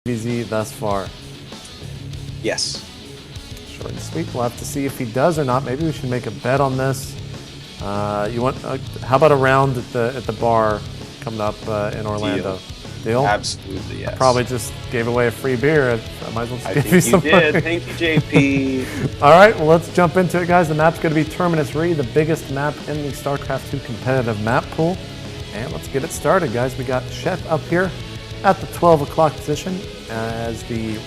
ZVZ thus far? Yes. Short and sweet. We'll have to see if he does or not. Maybe we should make a bet on this. You want? How about a round at the bar coming up in Orlando? Deal? Absolutely, yes. I probably just gave away a free beer. I might as well just give you some. Did. Thank you, JP. All right, well, let's jump into it, guys. The map's going to be Terminus Re, the biggest map in the StarCraft 2 competitive map pool. And let's get it started, guys. We got Sheth up here at the 12 o'clock position as the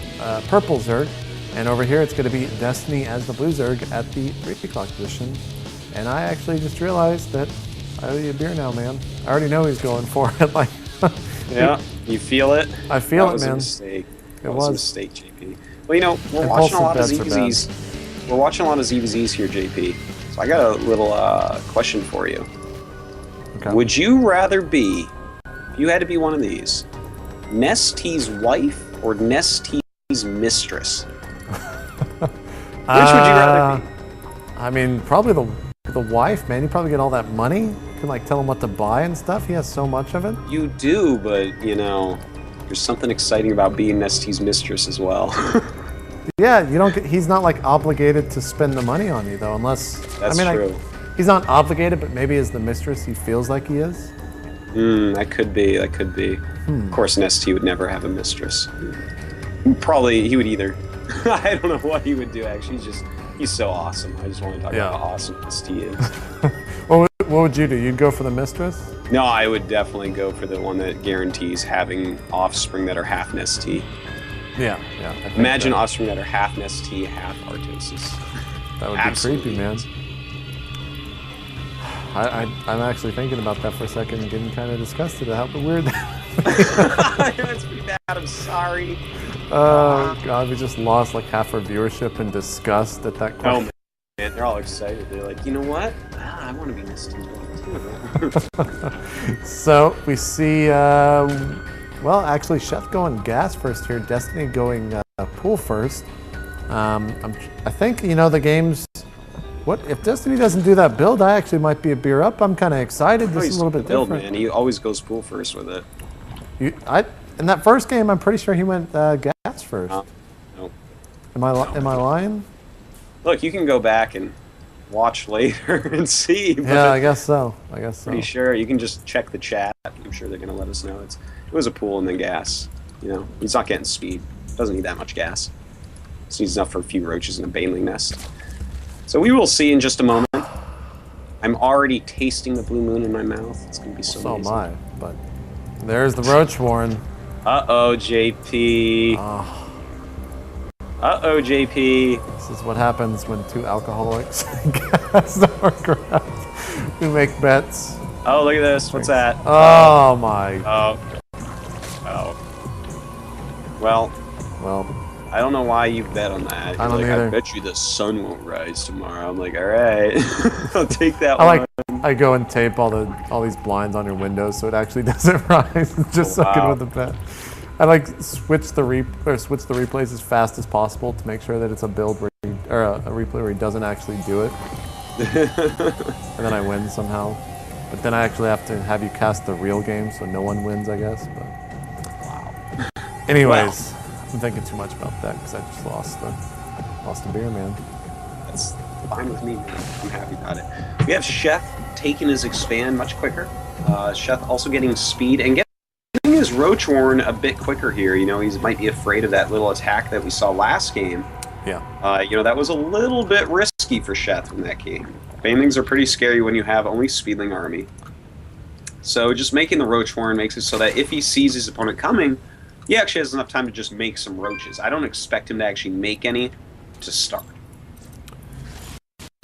purple Zerg. And over here, it's going to be Destiny as the blue Zerg at the 3 o'clock position. And I actually just realized that I owe you a beer now, man. I already know he's going for it. Like, yeah, you feel it? I feel it, man. That was a mistake. It was a mistake, JP. Well, you know, we're watching a lot of ZVZs. We're watching a lot of ZVZs here, JP. So I got a little question for you. Okay. Would you rather be, if you had to be one of these, Nest's wife or Nest's mistress? Which would you rather be? I mean, probably the wife, man. You probably get all that money. You can like tell him what to buy and stuff. He has so much of it. You do, but you know, there's something exciting about being Nest's mistress as well. Yeah, you don't get. He's not like obligated to spend the money on you though, unless. That's true. He's not obligated, but maybe as the mistress, he feels like he is. That could be. That could be. Of course, Nesty would never have a mistress. Probably, he would either. I don't know what he would do. Actually, he's so awesome. I just want to talk about how awesome Nesty is. What would you do? You'd go for the mistress? No, I would definitely go for the one that guarantees having offspring that are half Nesty. Yeah. Imagine offspring that are half Nesty, half Artosis. That would be creepy, man. I'm actually thinking about that for a second and getting kind of disgusted at how weird that That's pretty bad. I'm sorry. Oh, God, we just lost like half our viewership in disgust at that question. Oh, man, they're all excited. They're like, you know what? I want to be Nesty's wife too. So we see, well, actually, Sheth going gas first here. Destiny going pool first. I think, you know, the game's... What if Destiny doesn't do that build? I actually might be a beer up. I'm kind of excited. This is a little bit build, different. Man. He always goes pool first with it. In that first game, I'm pretty sure he went gas first. Nope. Am I lying? Look, you can go back and watch later and see. Yeah, I guess so. Pretty sure. You can just check the chat. I'm sure they're gonna let us know. It was a pool and then gas. You know, he's not getting speed. Doesn't need that much gas. Just needs enough for a few roaches and a baneling nest. So we will see in just a moment. I'm already tasting the blue moon in my mouth. It's going to be so amazing. So am I, but there's the roach warren. Uh-oh, JP. Oh. Uh-oh, JP. This is what happens when two alcoholics gas Starcraft. We make bets. Oh, look at this. What's that? Oh, my. Oh. Well. I don't know why you bet on that. I don't either. I bet you the sun won't rise tomorrow. I'm like, all right, I'll take that one. I go and tape all these blinds on your windows so it actually doesn't rise. Just so I can win the bet. I like switch the replays as fast as possible to make sure that it's a build where a replay where he doesn't actually do it, and then I win somehow. But then I actually have to have you cast the real game so no one wins, I guess. But wow. Anyways. I'm thinking too much about that because I just lost a beer, man. That's fine with me, man. I'm happy about it. We have Sheth taking his expand much quicker. Sheth also getting speed and getting his Roach Warren a bit quicker here. You know, he might be afraid of that little attack that we saw last game. Yeah. You know, that was a little bit risky for Sheth in that game. Banelings are pretty scary when you have only Speedling army. So just making the Roach Warren makes it so that if he sees his opponent coming, he actually has enough time to just make some roaches. I don't expect him to actually make any to start.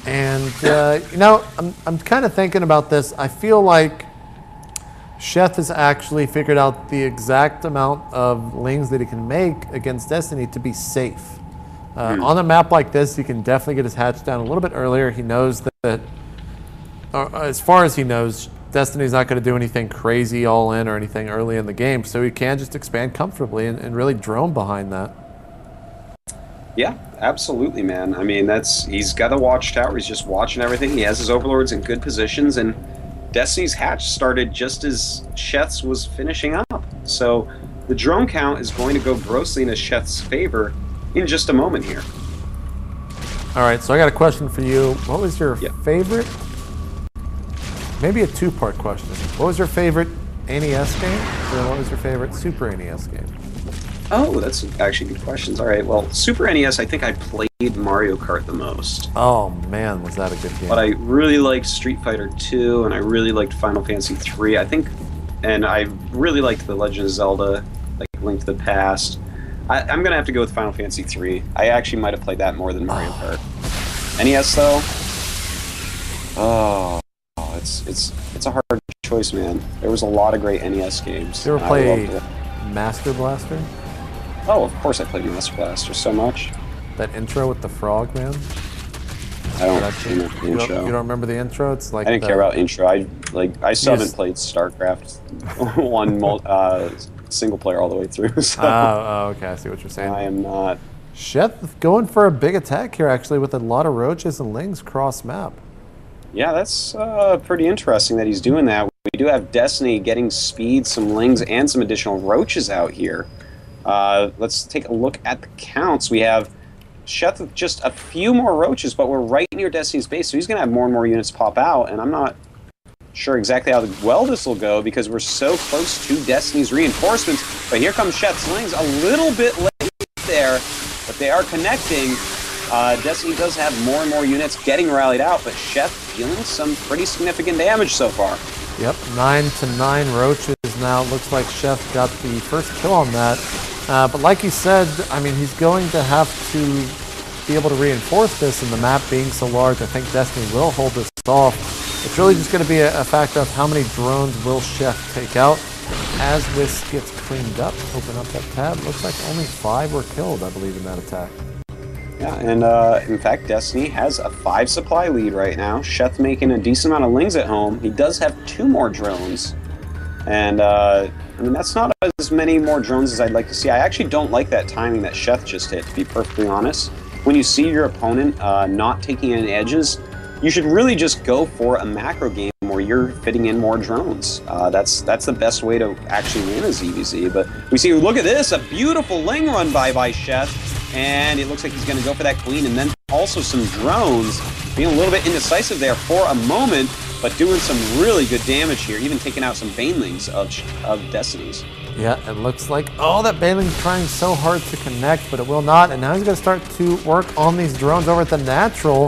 And, you know, I'm kind of thinking about this. I feel like Sheth has actually figured out the exact amount of lings that he can make against Destiny to be safe. On a map like this, he can definitely get his hatch down a little bit earlier. He knows that, as far as he knows, Destiny's not going to do anything crazy all in or anything early in the game, so he can just expand comfortably and really drone behind that. Yeah, absolutely, man. I mean, he's got a watchtower. He's just watching everything. He has his overlords in good positions, and Destiny's hatch started just as Sheth's was finishing up. So The drone count is going to go grossly in Sheth's favor in just a moment here. All right, so I got a question for you. What was your Yeah. favorite? Maybe a two-part question. What was your favorite NES game? And then what was your favorite Super NES game? Oh, that's actually good questions. All right, well, Super NES, I think I played Mario Kart the most. Oh man, was that a good game? But I really liked Street Fighter 2, and I really liked Final Fantasy 3. I think, and I really liked The Legend of Zelda, like Link to the Past. I'm gonna have to go with Final Fantasy 3. I actually might have played that more than Mario Kart. NES though, oh, it's a hard choice, man. There was a lot of great NES games. You ever and I play loved it. Master Blaster? Oh, of course I played Master Blaster so much. That intro with the frog, man. I don't That's- remember the You intro. don't remember the intro? It's like I didn't care about intro. I still haven't just- played Starcraft single player all the way through. So Oh, okay. I see what you're saying. I am not. Sheth going for a big attack here, actually, with a lot of roaches and lings cross map. Yeah, that's pretty interesting that he's doing that. We do have Destiny getting speed, some lings, and some additional roaches out here. Let's take a look at the counts. We have Sheth with just a few more roaches, but we're right near Destiny's base, so he's going to have more and more units pop out, and I'm not sure exactly how well this will go because we're so close to Destiny's reinforcements. But here comes Sheth's lings, a little bit late there, but they are connecting. Destiny does have more and more units getting rallied out, but Sheth dealing some pretty significant damage so far. Yep, 9 to 9 roaches now. Looks like Sheth got the first kill on that. But like he said, I mean, he's going to have to be able to reinforce this, and the map being so large, I think Destiny will hold this off. It's really just going to be a factor of how many drones will Sheth take out. As this gets cleaned up, open up that tab, looks like only 5 were killed, I believe, in that attack. Yeah, and in fact, Destiny has a 5 supply lead right now. Sheth making a decent amount of lings at home. He does have 2 more drones. And, I mean, that's not as many more drones as I'd like to see. I actually don't like that timing that Sheth just hit, to be perfectly honest. When you see your opponent not taking any edges, you should really just go for a macro game where you're fitting in more drones. That's the best way to actually win a ZVZ. But we see, look at this, a beautiful ling run by Sheth. And it looks like he's going to go for that queen, and then also some drones, being a little bit indecisive there for a moment, but doing some really good damage here, even taking out some banelings of Destiny's. Yeah, it looks like, oh, that Baling's trying so hard to connect, but it will not. And now he's going to start to work on these drones over at the natural.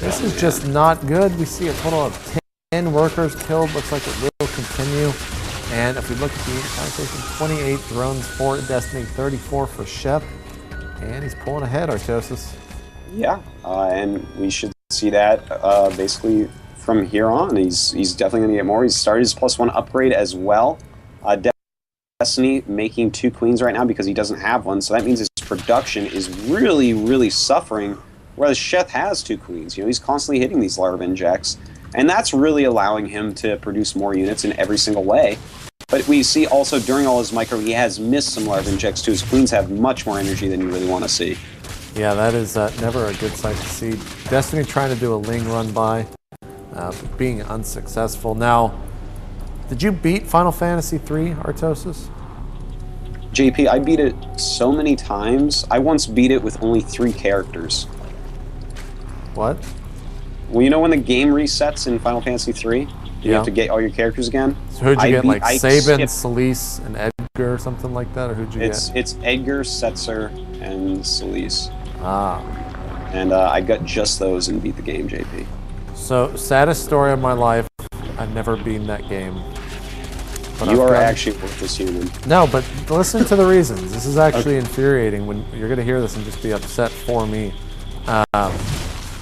This is just not good. We see a total of 10 workers killed. Looks like it will continue. And if we look at the entire station, 28 drones for Destiny, 34 for Sheth. And he's pulling ahead, Artosis. Yeah, and we should see that basically from here on. He's definitely going to get more. He's started his +1 upgrade as well. Destiny making 2 queens right now because he doesn't have one, so that means his production is really, really suffering, whereas Sheth has 2 queens. You know, he's constantly hitting these larva injects, and that's really allowing him to produce more units in every single way. But we see also during all his micro, he has missed some larva injects too. His queens have much more energy than you really want to see. Yeah, that is never a good sight to see. Destiny trying to do a ling run by, being unsuccessful. Now, did you beat Final Fantasy III, Artosis? JP, I beat it so many times. I once beat it with only 3 characters. What? Well, you know when the game resets in Final Fantasy III? You Yeah. have to get all your characters again? So who'd you get, like I Sabin, skipped- Selice, and Edgar or something like that? Or who'd you get? It's Edgar, Setzer, and Selice. Ah. And I got just those and beat the game, JP. So, saddest story of my life, I've never beaten that game. But You I've are done- actually worth this human. No, but listen to the reasons. This is actually infuriating when you're going to hear this and just be upset for me.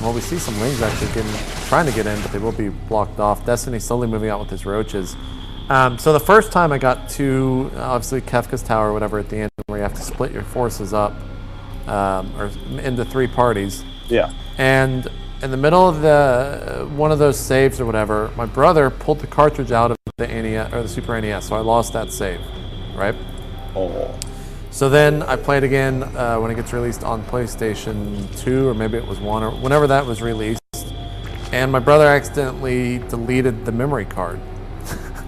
Well, we see some lings actually trying to get in, but they will be blocked off. Destiny slowly moving out with his roaches. So the first time I got to, obviously, Kefka's Tower or whatever at the end, where you have to split your forces up or into 3 parties. Yeah. And in the middle of one of those saves or whatever, my brother pulled the cartridge out of the NES, or the Super NES, so I lost that save, right? Oh. So then I played again when it gets released on PlayStation 2, or maybe it was 1, or whenever that was released. And my brother accidentally deleted the memory card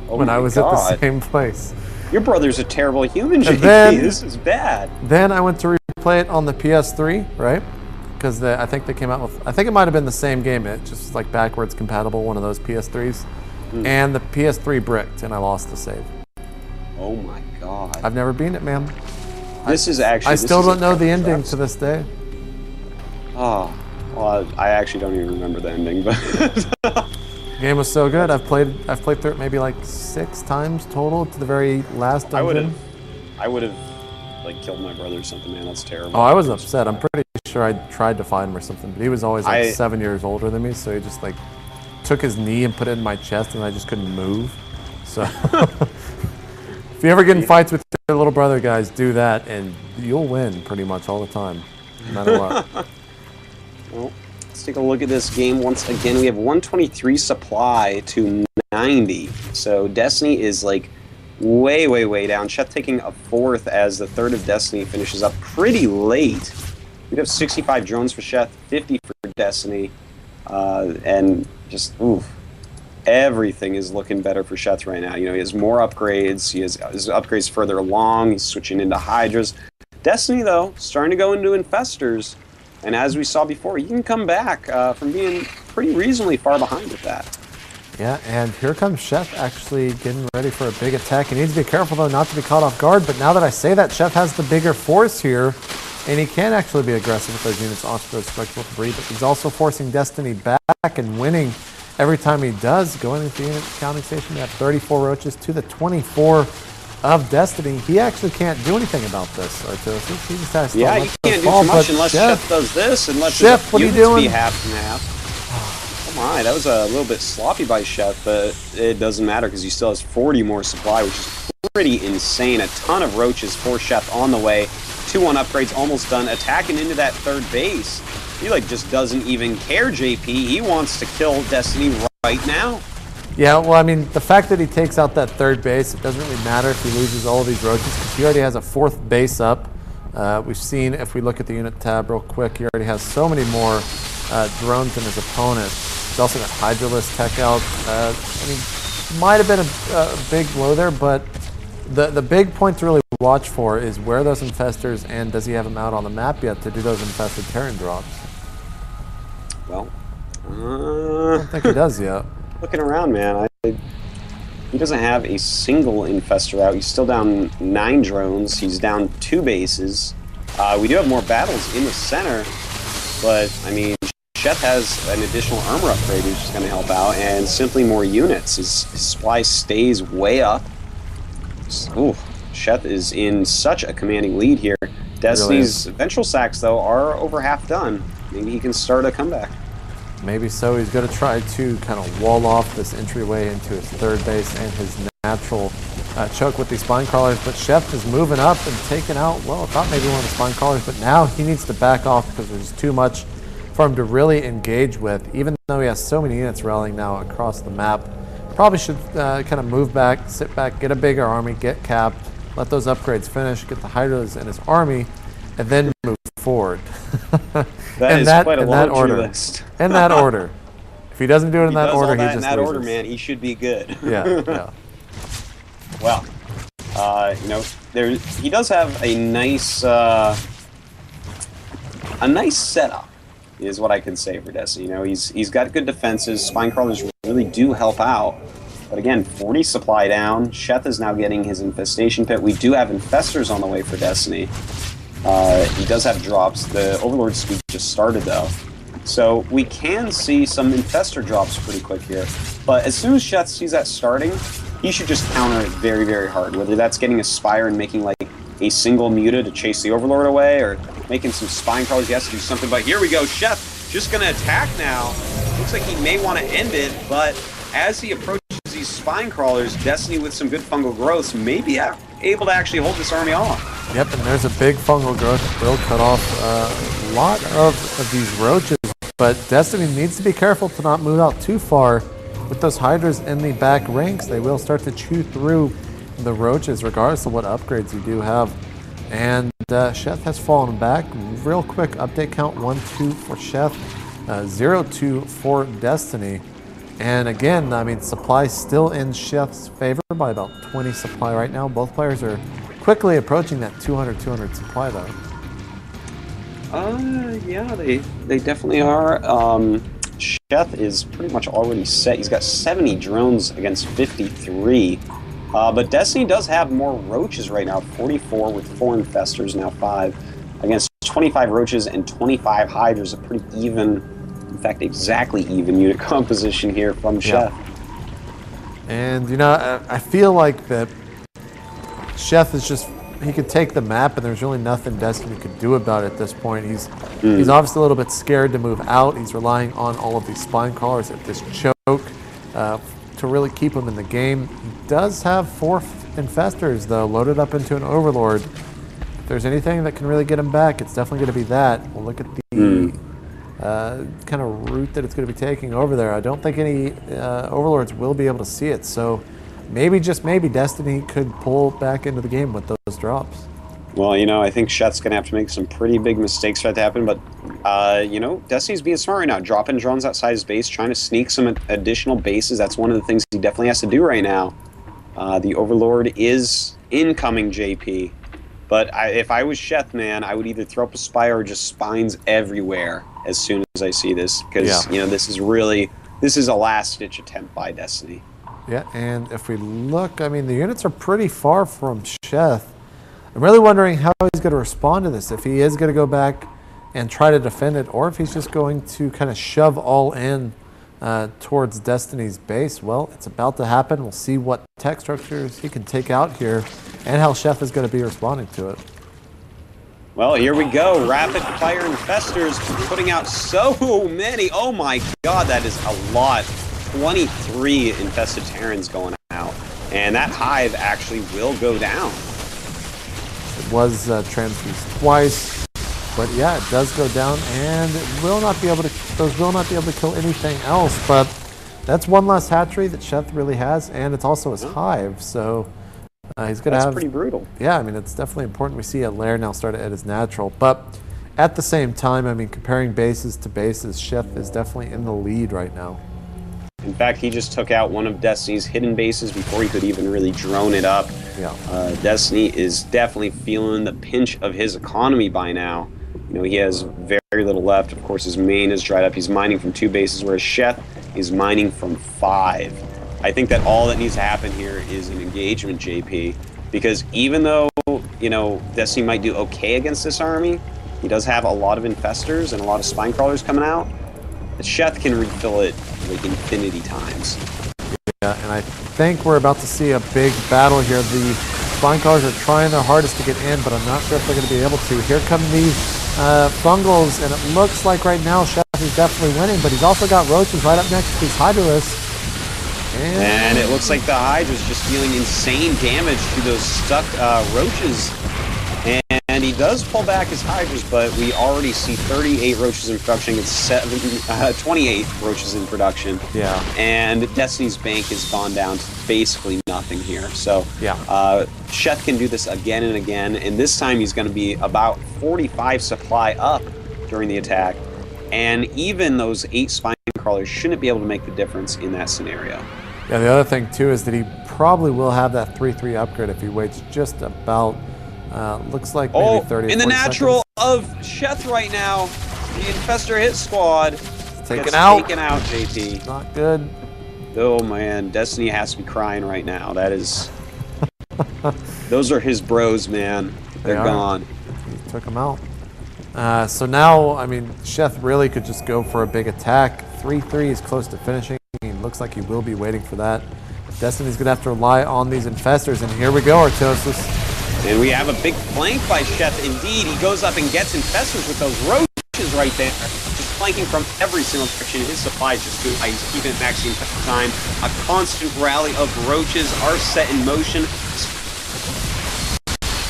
Oh when I my was at the God. same place. Your brother's a terrible human, JP. This is bad. Then I went to replay it on the PS3, right? Because I think they came out with, I think it might have been the same game. It just was like backwards compatible, one of those PS3s. And the PS3 bricked, and I lost the save. Oh my god. I've never beaten it, man. This is actually... I still don't know the ending to this day. Oh, well, I actually don't even remember the ending, but... The game was so good. I've played through it maybe like 6 times total to the very last dungeon. I would have like killed my brother or something, man. That's terrible. Oh, I was upset. I'm pretty sure I tried to find him or something, but he was always like 7 years older than me, so he just like took his knee and put it in my chest, and I just couldn't move. So if you ever get in fights with your little brother, guys, do that, and you'll win pretty much all the time, no matter what. Well, let's take a look at this game once again. We have 123 supply to 90. So Destiny is like way, way, way down. Sheth taking a 4th as the 3rd of Destiny finishes up pretty late. We'd have 65 drones for Sheth, 50 for Destiny, and just, oof. Everything is looking better for Sheth right now. You know, he has more upgrades. He has his upgrades further along. He's switching into Hydras. Destiny, though, starting to go into Infestors. And as we saw before, you can come back from being pretty reasonably far behind with that. Yeah, and here comes Sheth actually getting ready for a big attack. He needs to be careful, though, not to be caught off guard. But now that I say that, Sheth has the bigger force here, and he can actually be aggressive with those units onto those spectral debris. But he's also forcing Destiny back and winning every time he does. Going into the unit counting station, we have 34 roaches to the 24 of Destiny. He actually can't do anything about this, Artosis. He just has to he can't do too much unless Sheth does this and lets his units be half and half. Oh my, that was a little bit sloppy by Sheth, but it doesn't matter because he still has 40 more supply, which is pretty insane. A ton of roaches for Sheth on the way. 2-1 upgrades almost done. Attacking into that 3rd base. He like just doesn't even care, JP. He wants to kill Destiny right now. Yeah, well, I mean, the fact that he takes out that 3rd base, it doesn't really matter if he loses all of these roaches because he already has a 4th base up. We've seen, if we look at the unit tab real quick, he already has so many more drones than his opponent. He's also got Hydralist tech out. I mean, might have been a big blow there, but the big point to really watch for is where those infestors, and does he have them out on the map yet to do those infested Terran drops? Well, I don't think he does yet. Looking around, man, he doesn't have a single infestor out. He's still down 9 drones. He's down 2 bases. We do have more battles in the center, but I mean, Sheth has an additional armor upgrade which is going to help out, and simply more units. His supply stays way up. Ooh, Sheth is in such a commanding lead here. Destiny's ventral sacks, though, are over half done. Maybe he can start a comeback. Maybe so. He's going to try to kind of wall off this entryway into his 3rd base and his natural choke with these spine crawlers. But Sheth is moving up and taking out, well, I thought maybe one of the spine crawlers, but now he needs to back off because there's too much for him to really engage with, even though he has so many units rallying now across the map. Probably should kind of move back, sit back, get a bigger army, get capped, let those upgrades finish, get the Hydras in his army, and then move forward. That is quite a laundry list. In that order. If he doesn't do it in that order, he just loses. In that order, man, he should be good. Yeah. Well, you know, he does have a nice setup, is what I can say for Destiny. You know, he's got good defenses. Spine crawlers really do help out. But again, 40 supply down. Sheth is now getting his infestation pit. We do have infestors on the way for Destiny. He does have drops. The Overlord speed just started, though. So we can see some infestor drops pretty quick here. But as soon as Sheth sees that starting, he should just counter it very, very hard. Whether that's getting a Spire and making like a single muta to chase the Overlord away, or making some spine crawlers. He has to do something. But here we go. Sheth just going to attack now. Looks like he may want to end it, but as he approaches these spine crawlers, Destiny with some good fungal growths may be able to actually hold this army off. Yep, and there's a big fungal growth that will cut off a lot of these roaches, but Destiny needs to be careful to not move out too far. With those Hydras in the back ranks, they will start to chew through the roaches regardless of what upgrades you do have. And Sheth has fallen back. Real quick update count, 1-2 for Sheth, 0-2 for Destiny. And again, I mean, supply still in Sheth's favor by about 20 supply right now. Both players are quickly approaching that 200 supply though. Yeah, they definitely are. Sheth is pretty much already set. He's got 70 drones against 53. But Destiny does have more roaches right now, 44 with 4 infestors, now 5, against 25 roaches and 25 hydras, a pretty even, in fact, exactly even unit composition here from Sheth. Yeah. And, you know, I feel like that Sheth is just, he could take the map and there's really nothing Destiny could do about it at this point. He's obviously a little bit scared to move out. He's relying on all of these spine crawlers at this choke to really keep him in the game. He does have 4 infestors though, loaded up into an overlord. If there's anything that can really get him back, it's definitely going to be that. We'll look at the kind of route that it's going to be taking over there. I don't think any overlords will be able to see it, so maybe, just maybe, Destiny could pull back into the game with those drops. Well, you know, I think Sheth's going to have to make some pretty big mistakes for that to happen, but, you know, Destiny's being smart right now, dropping drones outside his base, trying to sneak some additional bases. That's one of the things he definitely has to do right now. The Overlord is incoming, JP. But if I was Sheth, man, I would either throw up a spire or just spines everywhere as soon as I see this. Because, you know, this is a last-ditch attempt by Destiny. Yeah, and if we look, I mean, the units are pretty far from Sheth. I'm really wondering how he's going to respond to this. If he is going to go back and try to defend it, or if he's just going to kind of shove all in towards Destiny's base. Well, it's about to happen. We'll see what tech structures he can take out here and how Sheth is going to be responding to it. Well, here we go. Rapid fire infestors putting out so many. Oh my god, that is a lot. 23 infested Terrans going out. And that hive actually will go down. It was transfused twice, but yeah, it does go down, and it will not be able to. Those will not be able to kill anything else. But that's one less hatchery that Sheth really has, and it's also his hive. So he's gonna have. That's pretty brutal. Yeah, I mean, it's definitely important. We see a lair now start at his natural, but at the same time, I mean, comparing bases to bases, Sheth is definitely in the lead right now. In fact, he just took out one of Destiny's hidden bases before he could even really drone it up. Yeah. Destiny is definitely feeling the pinch of his economy by now. You know, he has very little left. Of course, his main is dried up. He's mining from 2 bases, whereas Sheth is mining from 5. I think that all that needs to happen here is an engagement, JP, because even though, you know, Destiny might do okay against this army, he does have a lot of infestors and a lot of spine crawlers coming out. Sheth can refill it like infinity times. Yeah, and I think we're about to see a big battle here. The spine crawlers are trying their hardest to get in, but I'm not sure if they're going to be able to. Here come these fungals, and it looks like right now Sheth is definitely winning, but he's also got roaches right up next to these hydralisks. And it looks like the Hydra's just dealing insane damage to those stuck roaches. And he does pull back his Hydras, but we already see 38 roaches in production against 28 roaches in production. Yeah. And Destiny's bank has gone down to basically nothing here. So yeah. Sheth can do this again and again, and this time he's going to be about 45 supply up during the attack. And even those 8 spine crawlers shouldn't be able to make the difference in that scenario. Yeah, the other thing too is that he probably will have that 3-3 upgrade if he waits just about looks like maybe 30 in the natural seconds. of Sheth right now, the infestor hit squad taken out. Taken out, JP. Not good. Oh man, Destiny has to be crying right now. That is, those are his bros, man. They're gone. He took them out. So now, I mean, Sheth really could just go for a big attack. 3-3 is close to finishing. It looks like he will be waiting for that. Destiny's going to have to rely on these infestors, and here we go, Artosis. And we have a big flank by Sheth. Indeed, he goes up and gets infestors with those roaches right there. Just flanking from every single direction. His supply is just good. He's keeping it maxing time. A constant rally of roaches are set in motion.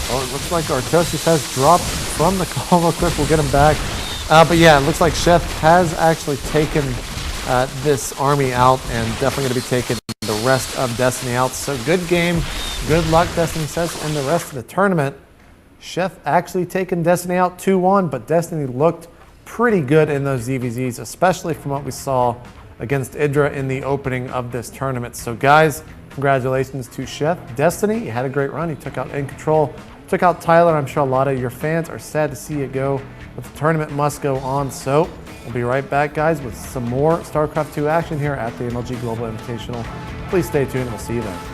Oh, it looks like Artosis has dropped from the call real quick. We'll get him back. But yeah, it looks like Sheth has actually taken this army out and definitely going to be taking the rest of Destiny out. So good game. Good luck, Destiny says, in the rest of the tournament. Sheth actually taken Destiny out 2-1, but Destiny looked pretty good in those ZVZs, especially from what we saw against Idra in the opening of this tournament. So guys, congratulations to Sheth Destiny. You had a great run. You took out In Control, took out Tyler. I'm sure a lot of your fans are sad to see you go, but the tournament must go on. So we'll be right back, guys, with some more StarCraft 2 action here at the MLG Global Invitational. Please stay tuned. We'll see you then.